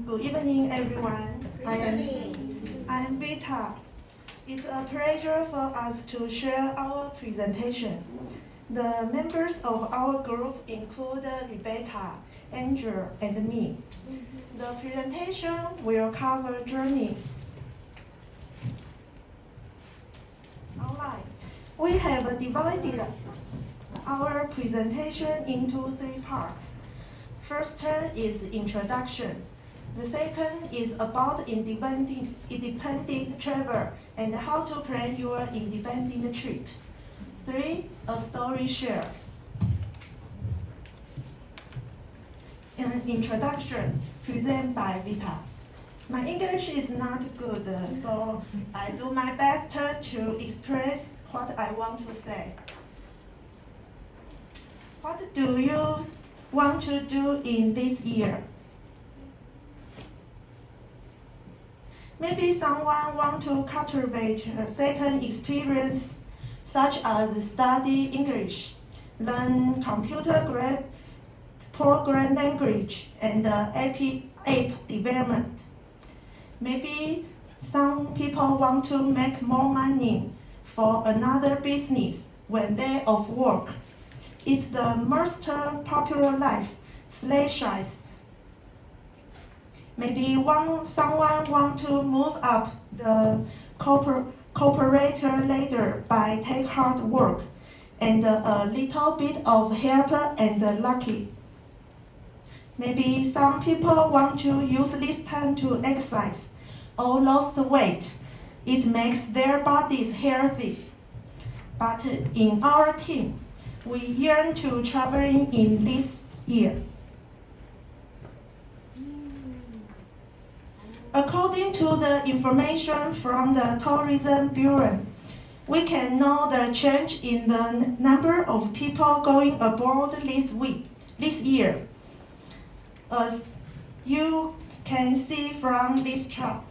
Good evening, everyone. I am Vita. It's a pleasure for us to share our presentation. The members of our group include Rebecca, Angel, and me. The presentation will cover journey. Outline. We have divided our presentation into 3 parts. First is introduction. The second is about independent travel and how to plan your independent trip. 3, a story share. An introduction presented by Vita. My English is not good, so I do my best to express what I want to say. What do you want to do in this year? Maybe someone wants to cultivate a second experience, such as study English, learn computer program language, and app development. Maybe some people want to make more money for another business when they off work. It's the most popular life /choice. Maybe someone wants to move up the corporate ladder by take hard work and a little bit of help and lucky. Maybe some people want to use this time to exercise or lose weight. It makes their bodies healthy. But in our team, we yearn to traveling in this year. According to the information from the Tourism Bureau, we can know the change in the number of people going abroad this year. As you can see from this chart.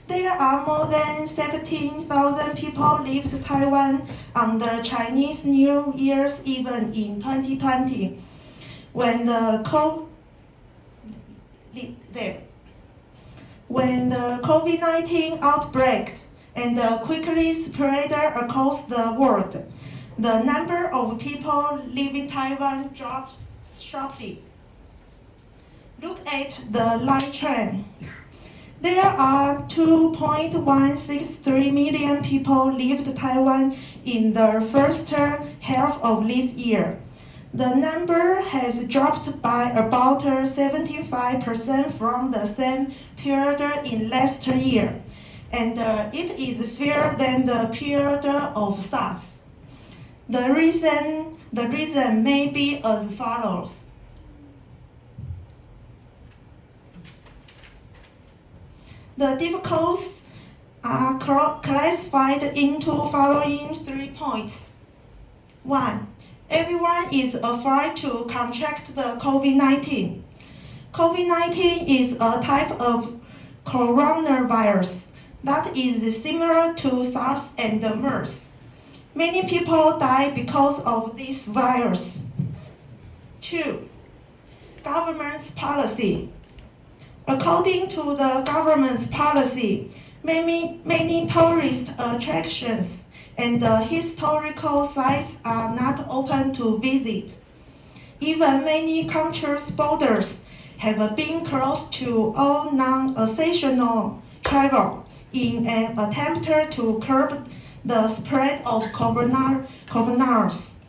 There are more than 17,000 people lived Taiwan on the Chinese New Year's Eve in 2020, when the COVID-19 outbreak and quickly spread across the world. The number of people living Taiwan dropped sharply. Look at the line trend. There are 2.163 million people lived Taiwan in the first half of this year. The number has dropped by about 75% from the same period in last year, and it is fewer than the period of SARS. The reason may be as follows. The difficulties are classified into following 3 points. 1. Everyone is afraid to contract the COVID-19. COVID-19 is a type of coronavirus that is similar to SARS and MERS. Many people die because of this virus. 2. Government's policy. According to the government's policy, many tourist attractions and historical sites are not open to visit. Even many countries' borders have been closed to all non-essential travel in an attempt to curb the spread of coronavirus.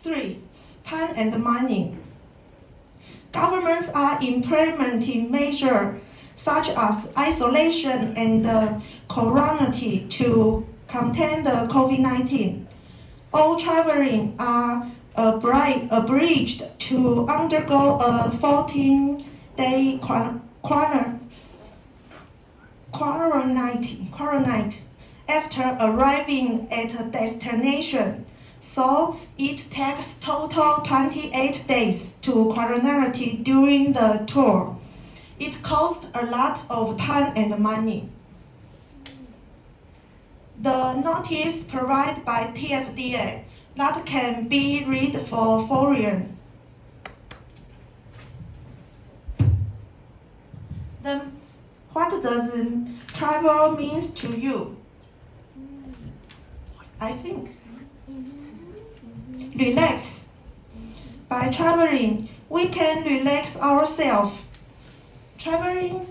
3. Time and money. Governments are implementing measures such as isolation and quarantine to contain the COVID-19. All traveling are obliged to undergo a 14-day quarantine after arriving at a destination. So it takes total 28 days to quarantine during the tour. It costs a lot of time and money. The notice provided by TFDA that can be read for foreign. Then, what does travel means to you? I think relax. By traveling, we can relax ourselves. Travel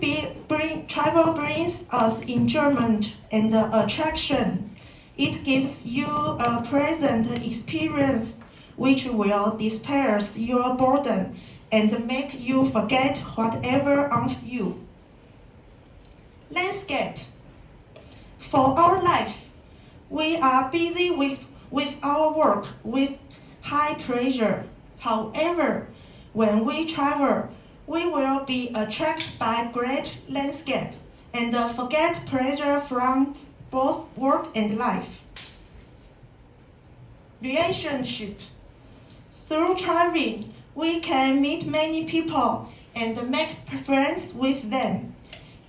brings us enjoyment and attraction. It gives you a pleasant experience which will disperse your burden and make you forget whatever ails you. Landscape. For our life, we are busy with our work with high pressure. However, when we travel, we will be attracted by great landscape and forget pressure from both work and life. Relationship. Through traveling, we can meet many people and make friends with them.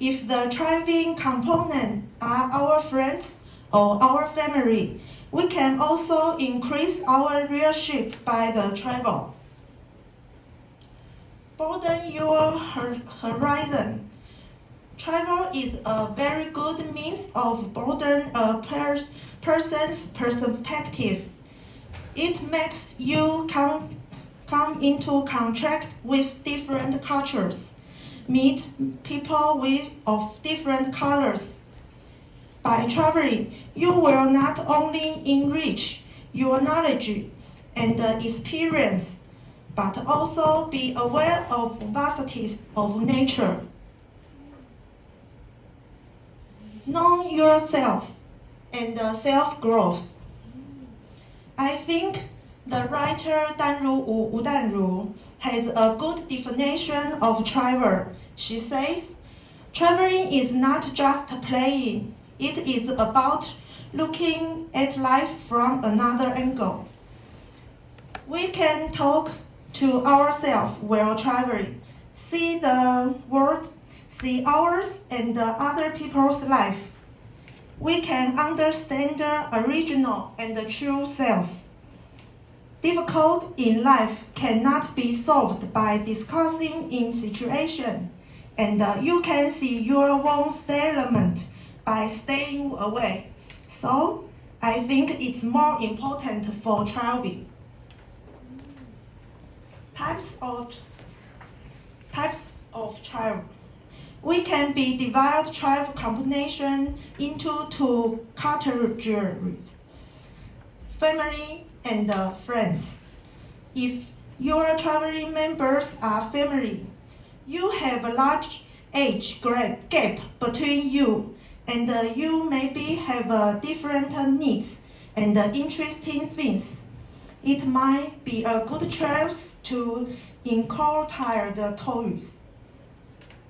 If the traveling component are our friends or our family, we can also increase our relationship by the travel. Broaden your horizon. Travel is a very good means of broadening a person's perspective. It makes you come into contact with different cultures, meet people of different colors. By traveling, you will not only enrich your knowledge and experience, but also be aware of varieties of nature. Know yourself and self-growth. I think the writer Wu Danru has a good definition of travel. She says, traveling is not just playing, it is about looking at life from another angle. We can talk to ourselves while traveling, see the world, see ours and other people's life. We can understand the original and the true self. Difficult in life cannot be solved by discussing in situation, and you can see your own element by staying away. So, I think it's more important for traveling. Types of travel. We can be divided travel combination into two categories: family and friends. If your traveling members are family, you have a large age gap between you, and you maybe have different needs and interesting things. It might be a good choice to inquire the toys.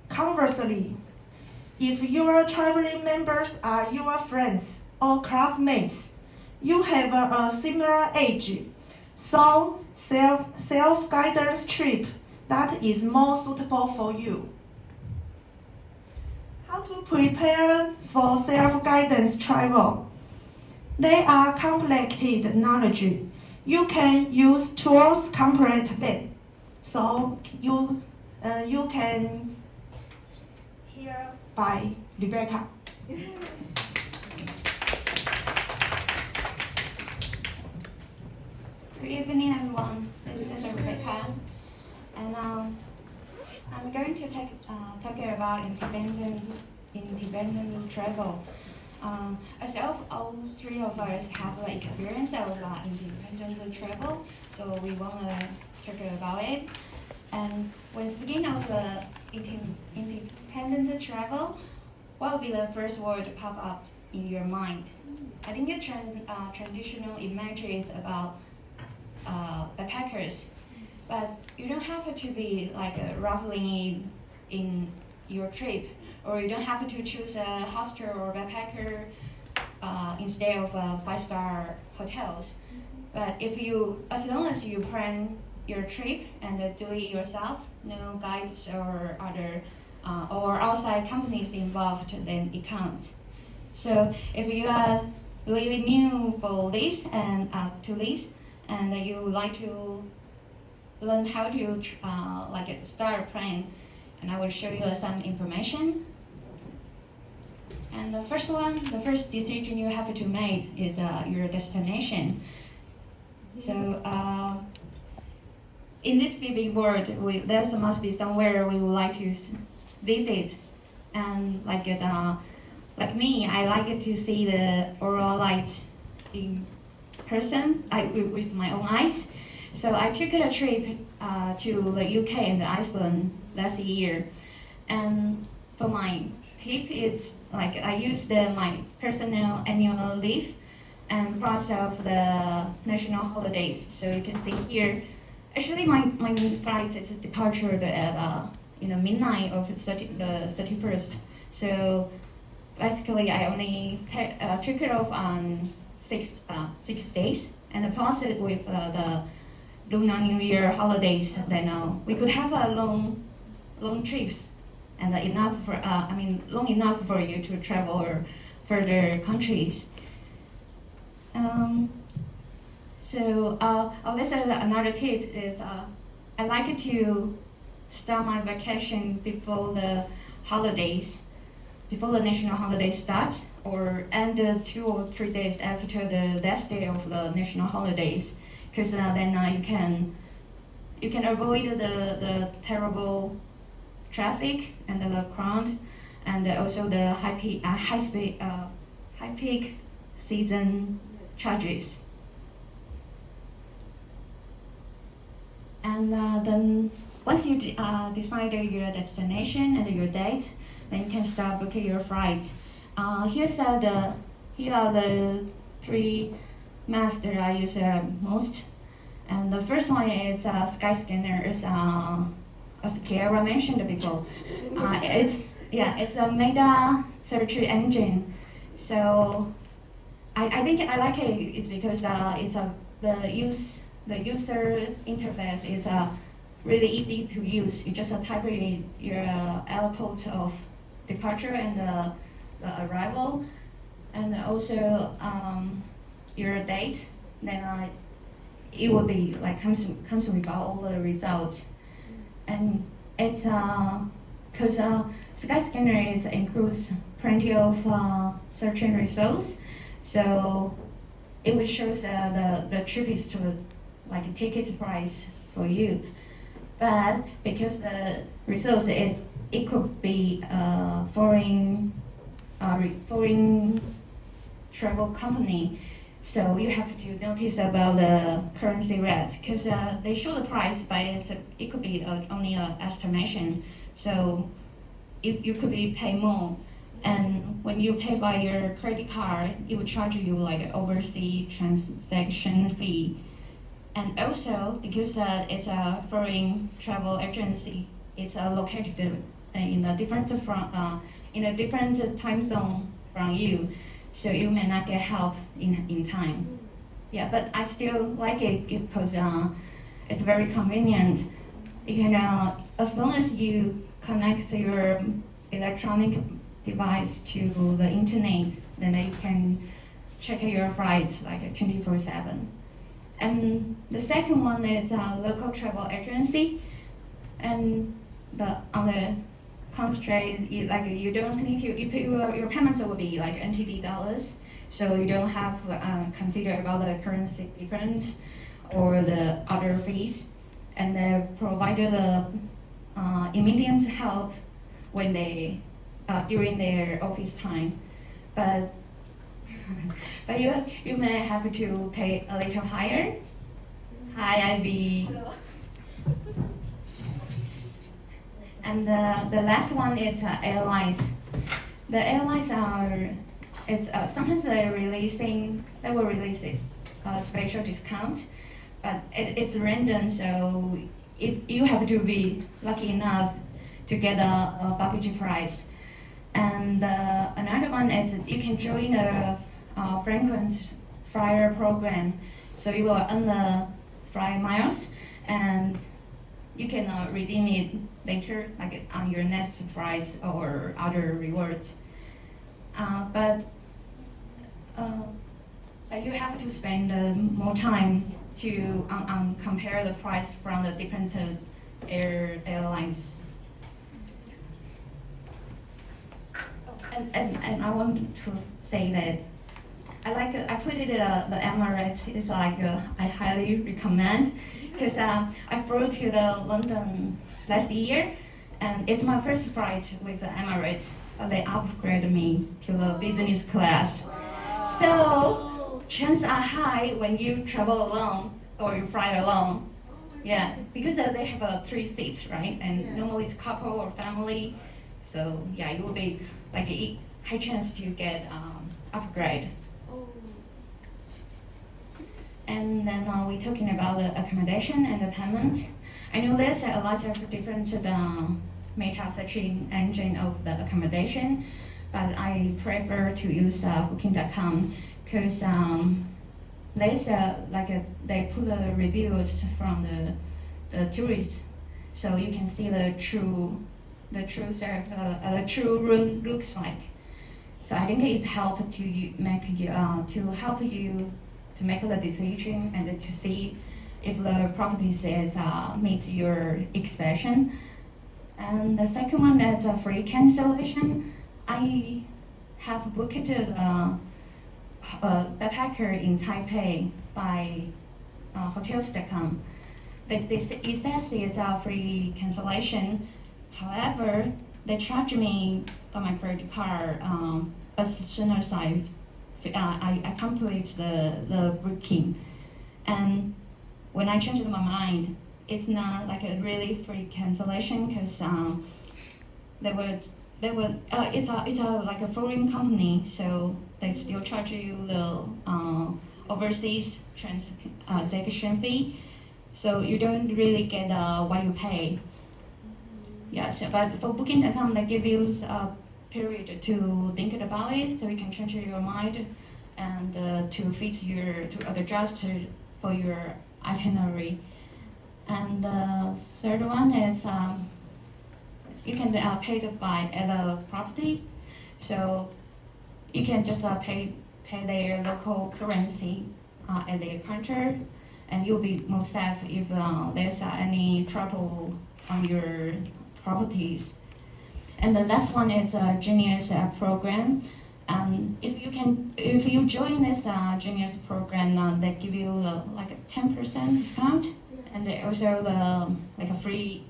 Conversely, if your traveling members are your friends or classmates, you have a similar age, so self-guidance trip that is more suitable for you. How to prepare for self-guidance travel? They are complicated knowledge. You can use tools complete them. So you can hear by Rebecca. Good evening, everyone. This is Rebecca, and I'm going to talk about independent travel. As all three of us have the experience of independent travel, so we want to talk about it. And when speaking of the independent travel, what will be the first word to pop up in your mind? I think your traditional image is about backpackers, but you don't have to be like raveling in your trip, or you don't have to choose a hostel or backpacker instead of 5-star hotels. But as long as you plan your trip and do it yourself, no guides or other or outside companies involved, then it counts. So if you are really new for this and to this, and you would like to learn how to start a plane, and I will show you some information. And the first decision you have to make is your destination. So in this big world, there must be somewhere we would like to visit, and like me, I like to see the aurora lights in person, with my own eyes. So I took a trip to the UK and Iceland last year, and for my tip, it's like I used my personal annual leave and plus of the national holidays. So you can see here, actually my flight is departure at midnight of the 31st. So basically I only took it off on 6 days, and plus it with the Lunar New Year holidays. Then we could have a long trips, and long enough for you to travel or further countries. This is another tip is I like to start my vacation before the holidays, before the national holiday starts, or end 2 or 3 days after the last day of the national holidays, because then you can avoid the terrible traffic and the crowd, and also the high peak season charges. And then once you decided your destination and your date, then you can start booking your flight. Here are the 3 maps that I use most. And the first one is Skyscanner. As Kiara mentioned before, it's a meta search engine. So I think I like it is because the user interface is really easy to use. You just type in your airport of departure and the arrival, and also your date. Then it will be like comes with all the results, and it's because Skyscanner includes plenty of searching results, so it will show the cheapest like ticket price for you. But because the results it could be foreign travel company, so you have to notice about the currency rates, because they show the price, but it could be only an estimation. So you could be pay more, and when you pay by your credit card, it will charge you like overseas transaction fee. And also because it's a foreign travel agency, it's located in a different time zone from you, so you may not get help in time. Yeah, but I still like it because it's very convenient. You can as long as you connect your electronic device to the internet, then you can check your flights like 24/7. And the second one is a local travel agency, and on the constraint, you don't need to. Your payments will be like NTD dollars, so you don't have consider about the currency difference or the other fees, and they provided the immediate help when they during their office time, but you may have to pay a little higher. Hi, Ivy. And the last one is airlines. The airlines sometimes they will release a special discount, but it's random. So if you have to be lucky enough to get a package price. And another one is you can join a frequent flyer program, so you will earn the fly miles, and you can redeem it later, like on your next flights or other rewards. But you have to spend more time to compare the price from the different airlines. And I want to say that I put it the Emirates is like I highly recommend because I flew to the London last year and it's my first flight with the Emirates. They upgraded me to the business class. So chances are high when you travel alone or you fly alone. Yeah, because they have 3 seats, right? And normally it's couple or family. So yeah, it will be like a high chance to get upgrade. And then we're talking about the accommodation and the payment. I know there's a lot of different meta searching engine of the accommodation, but I prefer to use Booking.com because there's they put the reviews from the tourists, so you can see the true room looks like. So I think it's help to make you to make the decision and to see if the property says meets your expectation. And the second one is a free cancellation. I have booked a backpacker in Taipei by hotels.com. It says it's a free cancellation. However, they charge me by my credit card as soon as I complete the booking. And when I changed my mind, it's not like a really free cancellation because it's a like a foreign company, so they still charge you the overseas transaction fee, so you don't really get what you pay. Yes, but for Booking.com, they give you a period to think about it, so you can change your mind and to adjust for your itinerary. And the third one is you can pay by the property, so you can just pay their local currency at their counter, and you'll be more safe if there's any trouble on your properties. And the last one is a Genius program. If you join this Genius program, they give you like a 10% discount, and they also like a free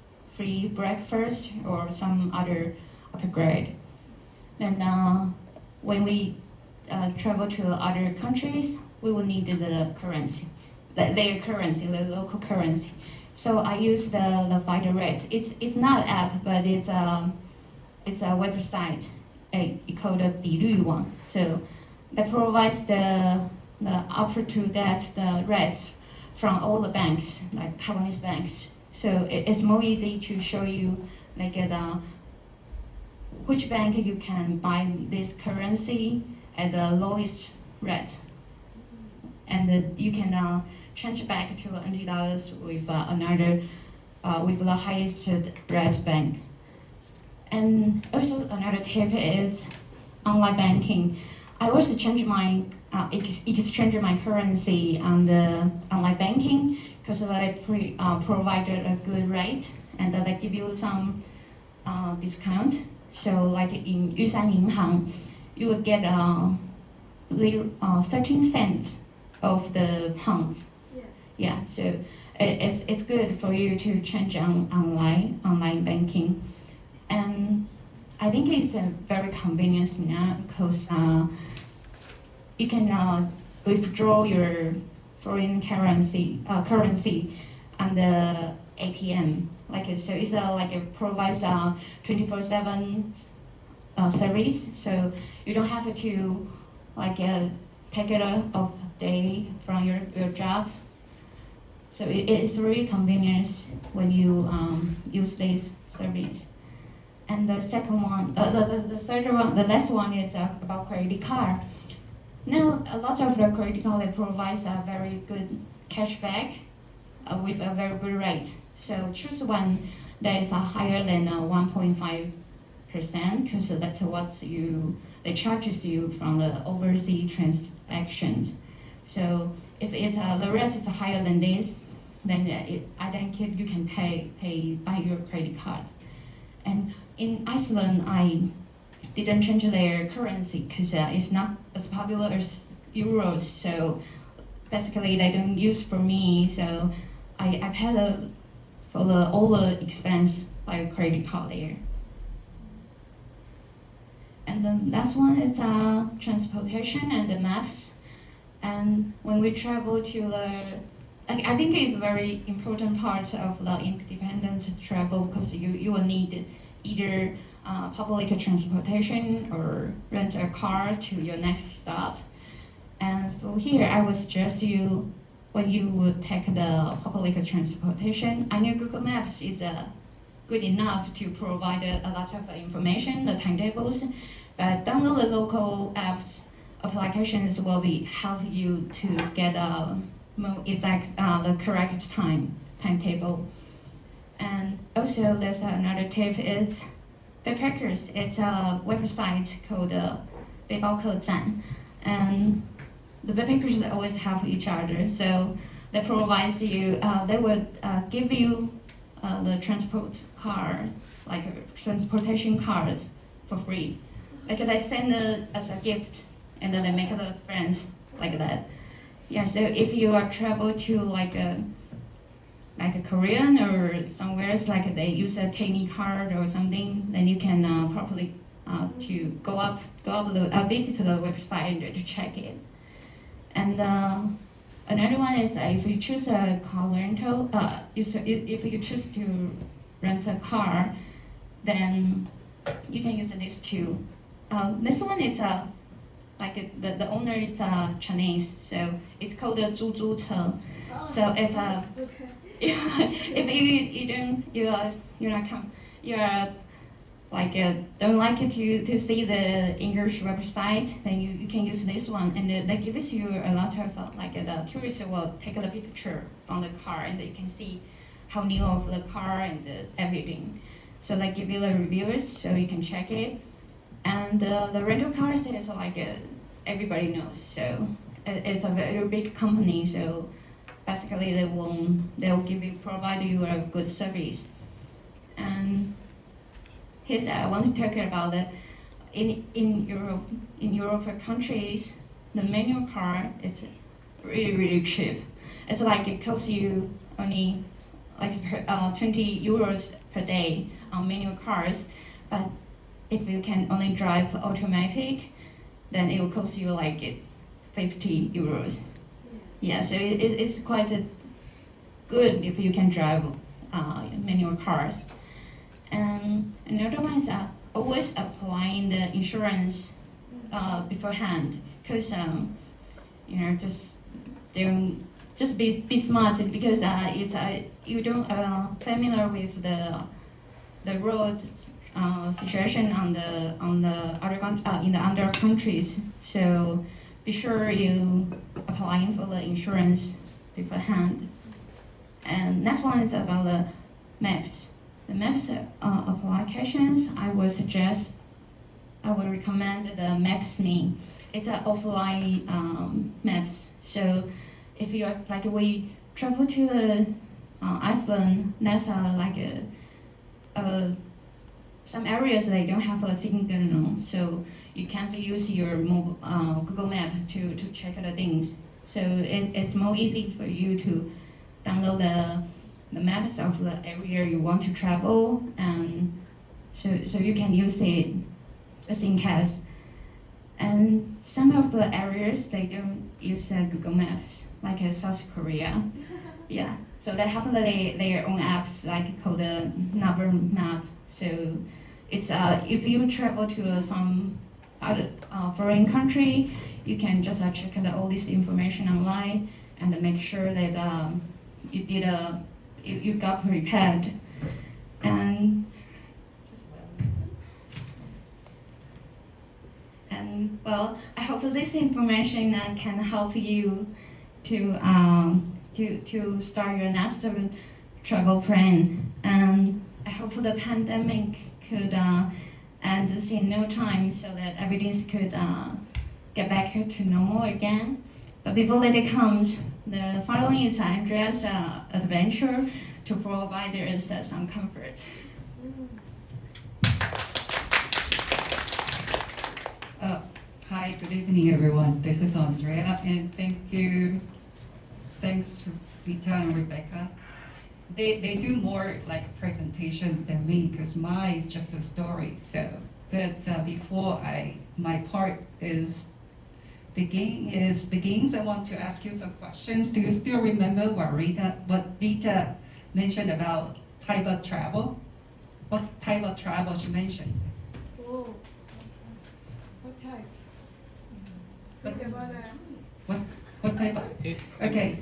breakfast or some other upgrade. Then when we travel to other countries, we will need the currency, their currency, the local currency. So I use the Finder Rates. It's not an app, but it's a website. It called a 比率网. So that provides the upper to that the rates from all the banks, like Taiwanese banks. So it's more easy to show you like which bank you can buy this currency at the lowest rate, and you can change back to NT dollars with another with the highest rate bank. And also another tip is online banking. I also change my exchange my currency on the online banking because they provided a good rate and they give you some discount. So like in Yusan Yinhang, you will get 13 cents of the pounds. Yeah, so it's good for you to change online banking. And I think it's very convenient now because you can withdraw your foreign currency on the ATM. So it's provides 24/7 service. So you don't have to take it off day from your job. So it's really convenient when you use this service. And the second one, the third one, the last one is about credit card. Now, a lot of the credit card provides a very good cashback with a very good rate. So choose one that is higher than 1.5% because that's what they charges you from the overseas transactions. So if it's the rest is higher than this, then I think you can pay by your credit card. And in Iceland, I didn't change their currency because it's not as popular as euros. So basically, they don't use for me. So I pay for all the expense by credit card there. And then last one is transportation and the maps. And when we travel to I think it's a very important part of the independent travel because you will need either public transportation or rent a car to your next stop. And for here, I would suggest you, when you would take the public transportation, I know Google Maps is good enough to provide a lot of information, the timetables, but download the local apps applications will be help you to get a more exact the correct timetable. And also there's another tip is Backpackers. It's a website called 背包客栈, and the backpackers always help each other. So they provides you, they would give you the transport car, like transportation cars for free. Like they send it as a gift, and then they make the friends like that. Yeah. So if you are travel to like a Korean or somewhere else, like they use a tiny card or something, then you can properly to go up visit the website to check it. And another one is if you choose a car rental, if you choose to rent a car, then you can use this too. This one is like the owner is Chinese, so it's called a 猪猪车. So it's a if you are like don't like it to see the English website, then you can use this one, and that gives you a lot of like the tourists will take the picture on the car, and you can see how new of the car and everything. So they give you the reviews, so you can check it. And the rental cars is like everybody knows, so it's a very big company. So basically, they'll provide you a good service. And here's I want to talk about in European countries, the manual car is really cheap. It's like it costs you only like 20 euros per day on manual cars, but if you can only drive automatic, then it will cost you like 50 euros. Yeah, so it's quite good if you can drive manual cars. And another one is always applying the insurance beforehand, because just be smart, because it's you don't familiar with the road situation on the other in the other countries. So be sure you applying for the insurance beforehand. And next one is about the maps. The maps applications, I would recommend the Maps.me. It's an offline maps. So if you are like we travel to the Iceland, that's like some areas they don't have a signal, so you can't use your Google Map to check the things. So it's more easy for you to download the maps of the area you want to travel, and so you can use it just in case. And some of the areas they don't use Google Maps, like South Korea. Yeah, so they have their own apps like called the Naver Map. So it's if you travel to some other foreign country, you can just check all this information online and make sure that you got prepared. And well, I hope this information can help you to start your next travel plan. And I hope the pandemic could end this in no time, so that everything could get back to normal again. But before that comes, the following is Andrea's adventure to provide us some comfort. Hi, good evening, everyone. This is Andrea, and thanks Rita and Rebecca. They do more like presentation than me because mine is just a story. So, but before my part begins, I want to ask you some questions. Do you still remember what Rita mentioned about type of travel? What type of travel she mentioned? Oh, what type? What type of? Okay.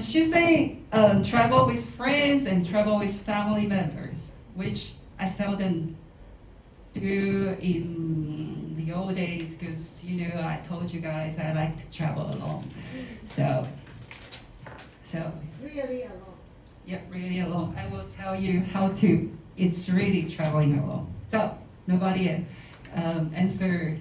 She's saying travel with friends and travel with family members, which I seldom do in the old days because I told you guys I like to travel alone. So Really alone. yeah, really alone. I will tell you how to. It's really traveling alone. So nobody answer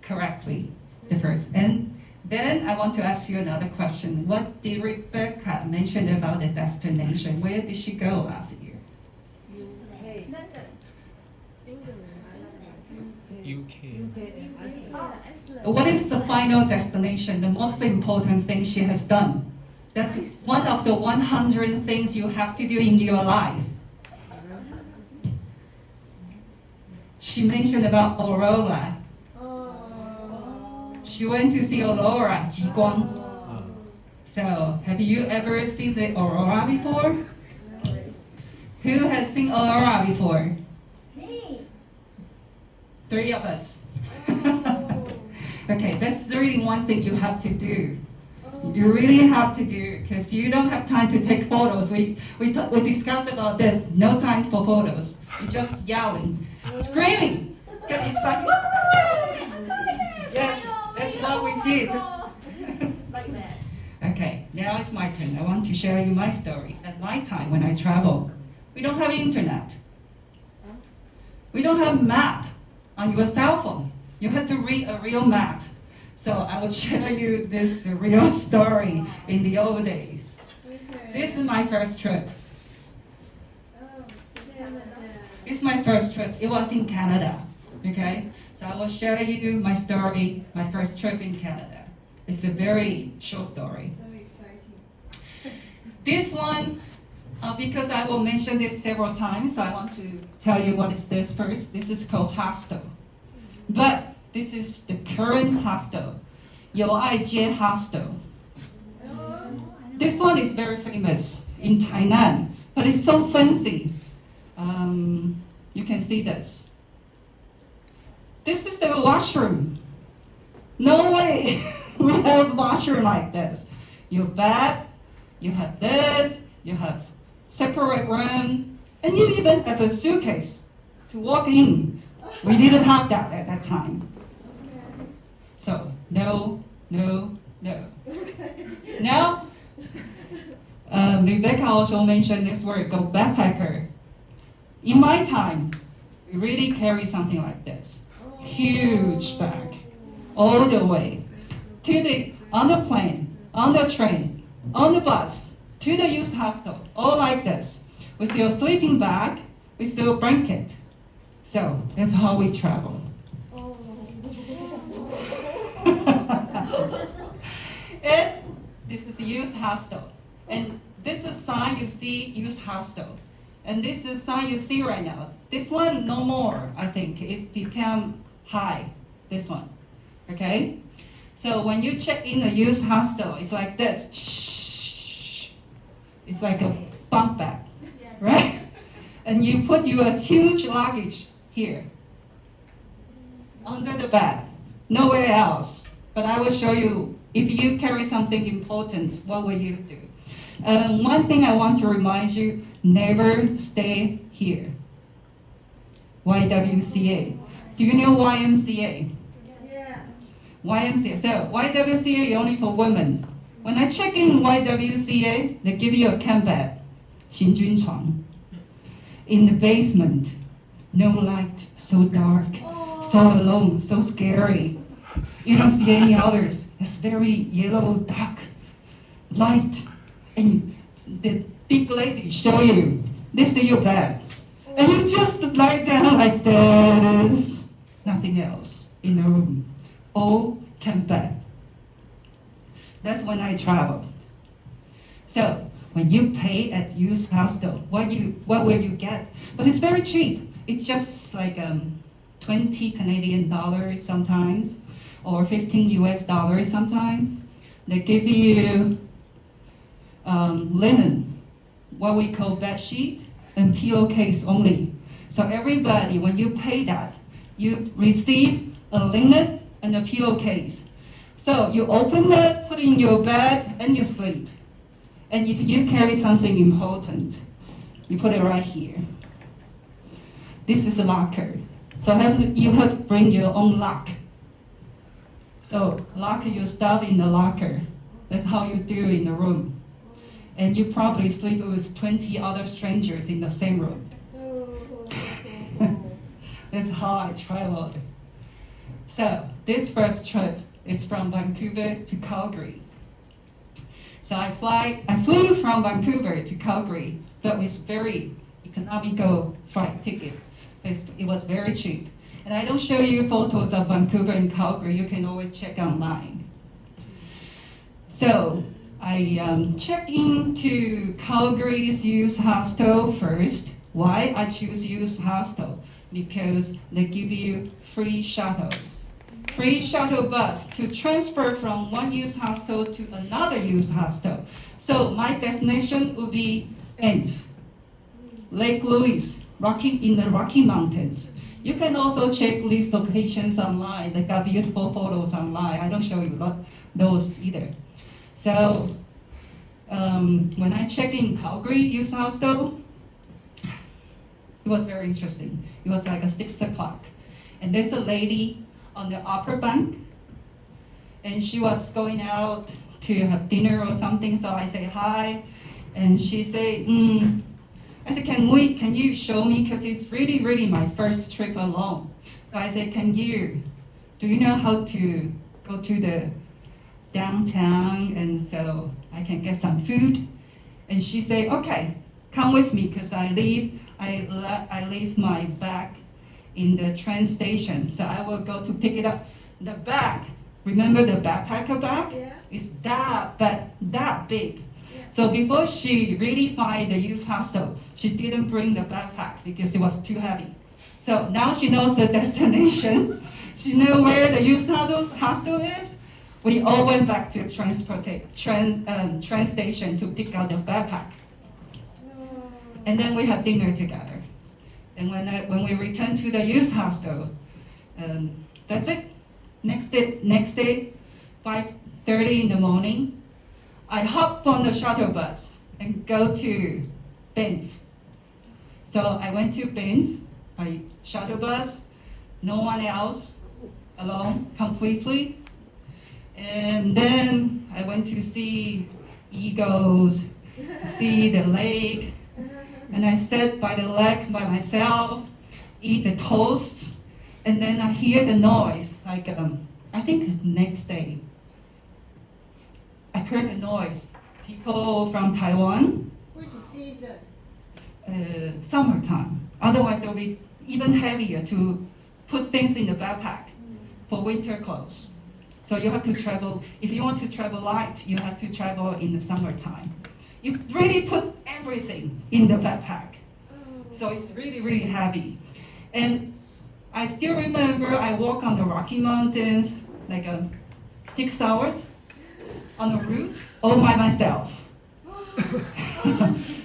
correctly the first. And then I want to ask you another question. What did Rebecca mention about the destination? Where did she go last year? UK. What is the final destination, the most important thing she has done? That's one of the 100 things you have to do in your life. She mentioned about Aurora. She went to see Aurora, 极光. So, have you ever seen the Aurora before? Who has seen Aurora before? Me. 3 of us. Okay, that's really one thing you have to do. You really have to do because you don't have time to take photos. We discussed about this. No time for photos. You're just yelling, screaming, get excited. Yes, that's what we did. Like that. Okay, now it's my turn. I want to share you my story. At my time when I travel, we don't have internet. We don't have map on your cell phone. You have to read a real map. So I will share you this real story in the old days. This is my first trip. This is my first trip. It was in Canada. Okay? So I will share you my story, my first trip in Canada. It's a very short story. So exciting. This one, because I will mention this several times, I want to tell you what is this first. This is called hostel. But this is the current hostel, 友爱街 Hostel. This one is very famous in Tainan, but it's so fancy. You can see this. This is the washroom. No way we have washroom like this. Your bed, you have this, you have separate room, and you even have a suitcase to walk in. We didn't have that at that time. So, no. Now, Rebecca also mentioned this word, go backpacker. In my time, we really carry something like this. Huge bag, all the way, on the plane, on the train, on the bus, to the youth hostel, all like this. With your sleeping bag, with your blanket. So, that's how we travel. And this is youth hostel. And this is sign you see, youth hostel. And this is sign you see right now. This one, no more, I think. It's become high, this one. Okay? So when you check in the youth hostel, it's like this. It's like a bunk bag, right? And you put your huge luggage here, under the bed, nowhere else. But I will show you, if you carry something important, what will you do? One thing I want to remind you, never stay here. YWCA. Do you know YMCA? Yeah. YMCA. So YWCA is only for women. When I check in YWCA, they give you a camp bed, 行军床. In the basement, no light, so dark, so alone, so scary. You don't see any others. It's very yellow, dark, light. And the big lady show you, this is your bed. And you just lie down like this. Nothing else in the room. All camp bed. That's when I traveled. So when you pay at used hostel, what will you get? But it's very cheap. It's just like 20 Canadian dollars sometimes, or 15 US dollars sometimes. They give you linen, what we call bed sheet, and pillowcase only. So everybody, when you pay that, you receive a linen and a pillowcase. So you open it, put it in your bed, and you sleep. And if you carry something important, you put it right here. This is a locker. So you have to bring your own lock. So lock your stuff in the locker. That's how you do in the room. And you probably sleep with 20 other strangers in the same room. That's how I traveled. So this first trip is from Vancouver to Calgary. So I flew from Vancouver to Calgary, but with very economical flight ticket. So it was very cheap. And I don't show you photos of Vancouver and Calgary. You can always check online. So I checked into Calgary's youth hostel first. Why I choose youth hostel? Because they give you free shuttle bus to transfer from one youth hostel to another youth hostel. So my destination would be Banff, Lake Louise, in the Rocky Mountains. You can also check these locations online. They got beautiful photos online. I don't show you those either. So when I checked in Calgary youth hostel, it was very interesting. It was like 6 o'clock. And there's a lady on the upper bunk, and she was going out to have dinner or something, so I say hi, and she said, I said, can you show me, because it's really my first trip alone. So I said, do you know how to go to the downtown, and so I can get some food? And she said, okay, come with me, because I leave my bag in the train station, so I will go to pick it up. The bag, remember the backpacker bag? Yeah. It's that big. Yeah. So before she really find the youth hostel, she didn't bring the backpack because it was too heavy. So now she knows the destination. She knew where the youth hostel is. We all went back to the train station to pick out the backpack. And then we had dinner together. And when we returned to the youth hostel, that's it. Next day, 5:30 in the morning, I hopped on the shuttle bus and go to Banff. So I went to Banff, by shuttle bus, no one else, alone, completely. And then I went to see eagles, see the lake, and I sat by the lake by myself, eat the toast, and then I hear the noise, like, I think it's the next day. I heard the noise. People from Taiwan, Which season? summertime. Otherwise, it'll be even heavier to put things in the backpack for winter clothes. So you have to travel, if you want to travel light, you have to travel in the summertime. You really put everything in the backpack. So it's really heavy. And I still remember I walked on the Rocky Mountains like 6 hours on a route all by myself.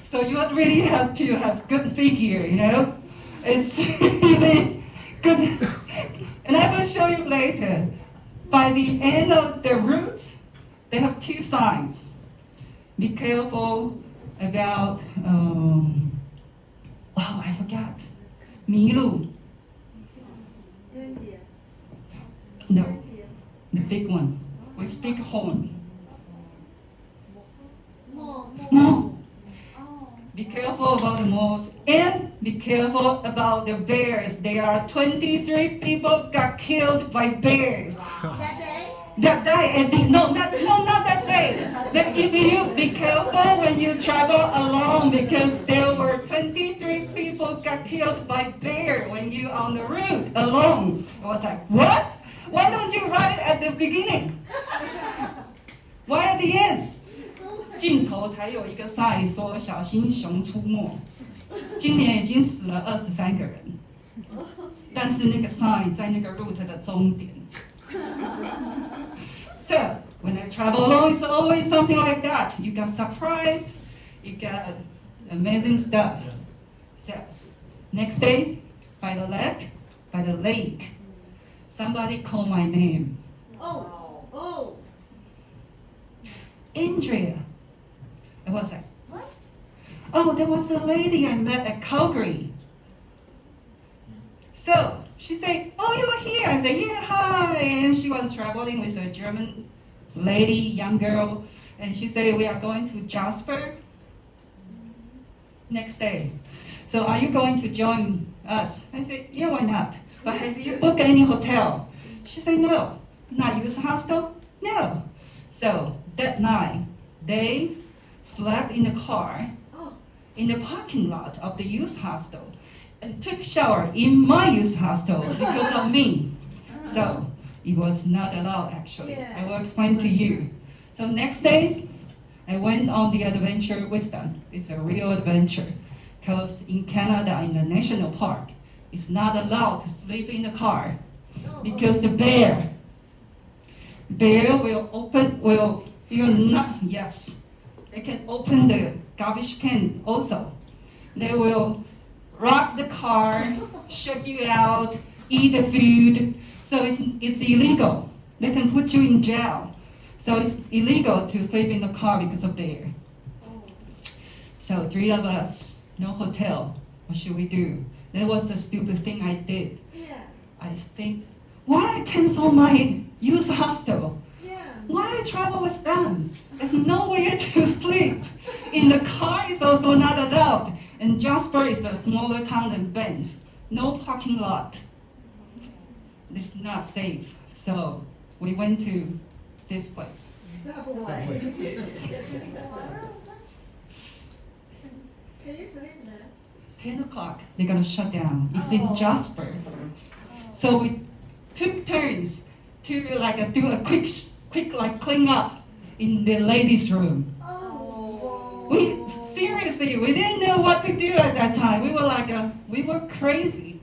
So you really have to have good figure, you know? It's really good. And I will show you later. By the end of the route, they have 2 signs. Be careful about, I forgot. 麋鹿. Reindeer. No, Reindeer. the big one with big horn. More. No, Be careful about the moles and be careful about the bears. There are 23 people got killed by bears. That day? That day, and not that day. That if you be careful when you travel alone because there were 23 people got killed by bear when you on the route alone. I was like, what? Why don't you write it at the beginning? Why at the end? 镜头才有一个 sign 说小心熊出没。今年已经死了23个人，但是那个 sign 在那个 route 的终点。So when I travel alone, it's always something like that. You got surprise, you got amazing stuff. So next day, by the lake, somebody called my name, Oh. Andrea. I was like, what? Oh, there was a lady I met at Calgary. So she said, oh, you're here. I said, yeah, hi. And she was traveling with a German lady, young girl. And she said, we are going to Jasper next day. So are you going to join us? I said, yeah, why not? But have you booked any hotel? She said, no. Not use hostel? No. So that night, they slept in the car in the parking lot of the youth hostel and took shower in my youth hostel because of me. So it was not allowed actually. Yeah. I will explain to you. So next day, I went on the adventure with them. It's a real adventure because in Canada, in the national park, it's not allowed to sleep in the car because the bear they can open the garbage can also. They will rock the car, shut you out, eat the food. So it's illegal. They can put you in jail. So it's illegal to sleep in the car because of bear. So 3 of us, no hotel. What should we do? That was a stupid thing I did. Yeah. I think, why I cancel my youth hostel? Yeah. Why I travel with them? There's nowhere to sleep. In the car is also not allowed. And Jasper is a smaller town than Banff. No parking lot. It's not safe. So we went to this place. Subway. Can you sleep there? 10 o'clock, they're gonna shut down. It's in Jasper. So we took turns to do a quick clean up in the ladies' room. We didn't know what to do at that time. We were crazy.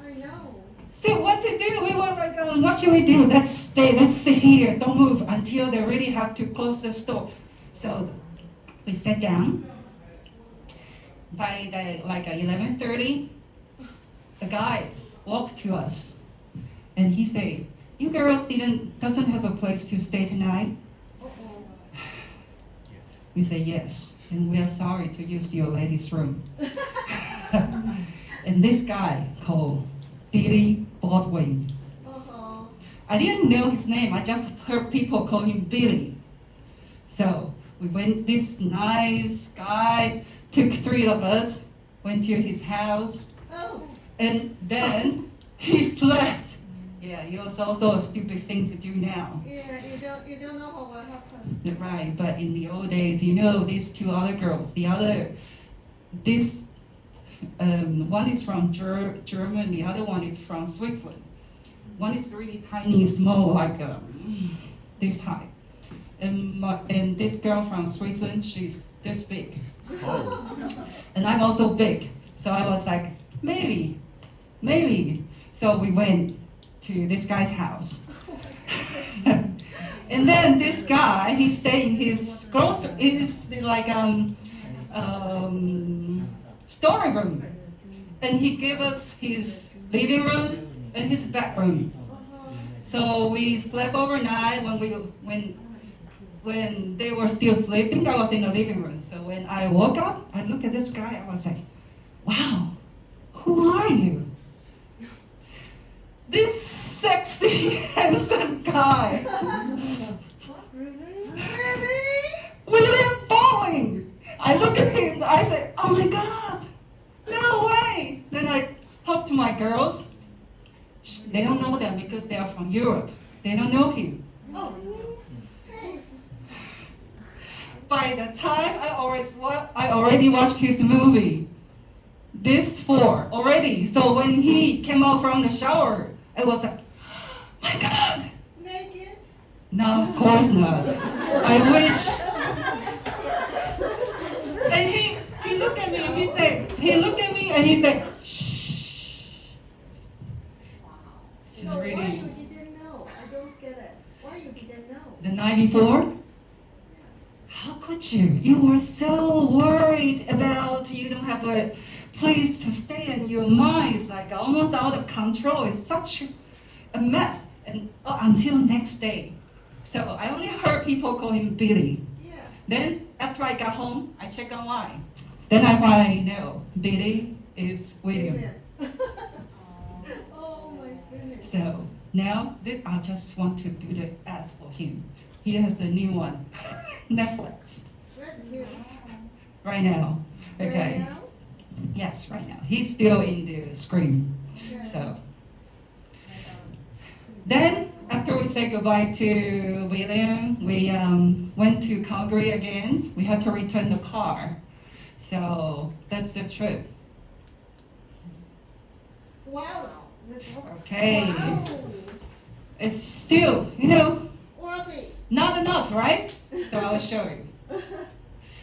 I know. So what to do? We were like, what should we do? Let's sit here, don't move until they really have to close the store. So we sat down. By 11:30, a guy walked to us, and he said, "You girls doesn't have a place to stay tonight?" We say yes, and we are sorry to use your ladies' room. And this guy called Billy Baldwin. I didn't know his name. I just heard people call him Billy. So we went. This nice guy took 3 of us, went to his house, and then he slept. Yeah, it was also a stupid thing to do now. Yeah, you don't know what will happen. Right, but in the old days, these 2 other girls, one is from Germany, the other one is from Switzerland. One is really tiny, small, like this high. And this girl from Switzerland, she's this big. And I'm also big. So I was like, maybe. So we went to this guy's house. And then this guy, he stayed in his storeroom. And he gave us his living room and his bedroom. So we slept overnight when they were still sleeping. I was in the living room. So when I woke up, I looked at this guy, I was like, wow, who are you? This sexy, handsome guy. Really? William Boeing. I look at him, I said, oh my God, no way. Then I talked to my girls. They don't know them because they are from Europe. They don't know him. Oh. Thanks. By the time I already watched his movie, this 4 already. So when he came out from the shower, I was like, my God. Naked? No, of course not. I wish. And he looked at me and he said, shh. She's So why really, you didn't know? I don't get it. Why you didn't know? the night before, how could you? You were so worried about you don't have a place to stay and your mind is like almost out of control. It's such a mess. And until next day. So I only heard people call him Billy. Yeah. Then after I got home, I checked online. Then I finally know Billy is William. Oh my goodness. So now I just want to do the ads for him. He has the new one, Netflix, Rescue. right now. Right Okay. now? Yes, right now. He's still in the screen. Yeah. So then after we said goodbye to William, we went to Calgary again. We had to return the car. So that's the trip. Wow. Okay. Wow. It's still, Worth it. not enough, right? So I'll show you.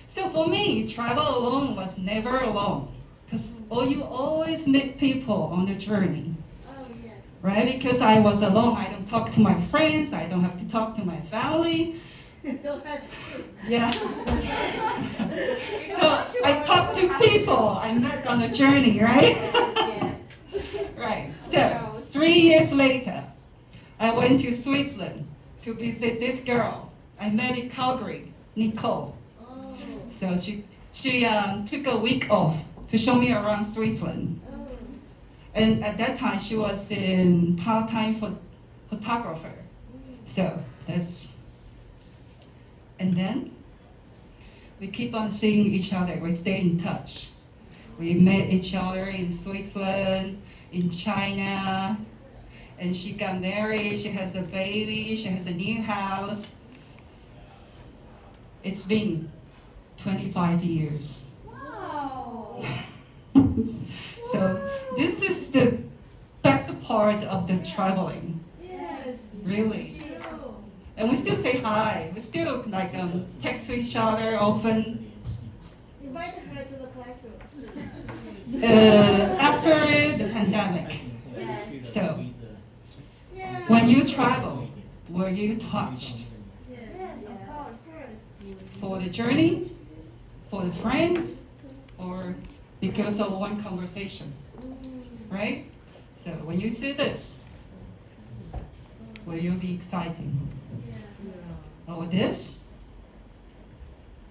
So for me, travel alone was never alone. Because you always meet people on the journey, Oh yes. right? Because I was alone, I don't talk to my friends, I don't have to talk to my family. Don't have to. Yeah. So I talk to people I met on the journey, right? Yes. Right. So 3 years later, I went to Switzerland to visit this girl I met in Calgary, Nicole. Oh. So she took a week off to show me around Switzerland. Oh. And at that time, she was in part-time photographer. So that's, and then we keep on seeing each other. We stay in touch. We met each other in Switzerland, in China, and she got married. She has a baby. She has a new house. It's been 25 years. Wow. So this is the best part of the traveling. Yes. Really. True. And we still say hi. We still text to each other often. Invite her to the classroom, please. After the pandemic. Yes. So Yeah. when you travel, were you touched Yes. of course. for the journey, for the friends, or because of one conversation, right? So when you see this, will you be excited? Or this?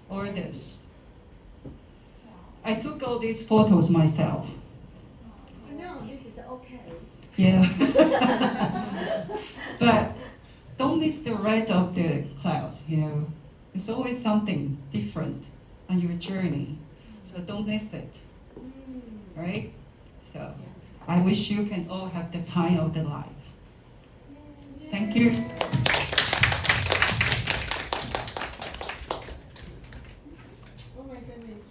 Or this? I took all these photos myself. No, this is okay. Yeah. But don't miss the red of the clouds, There's always something different on your journey. So don't miss it, right? So I wish you can all have the time of the life. Thank you. Oh my goodness.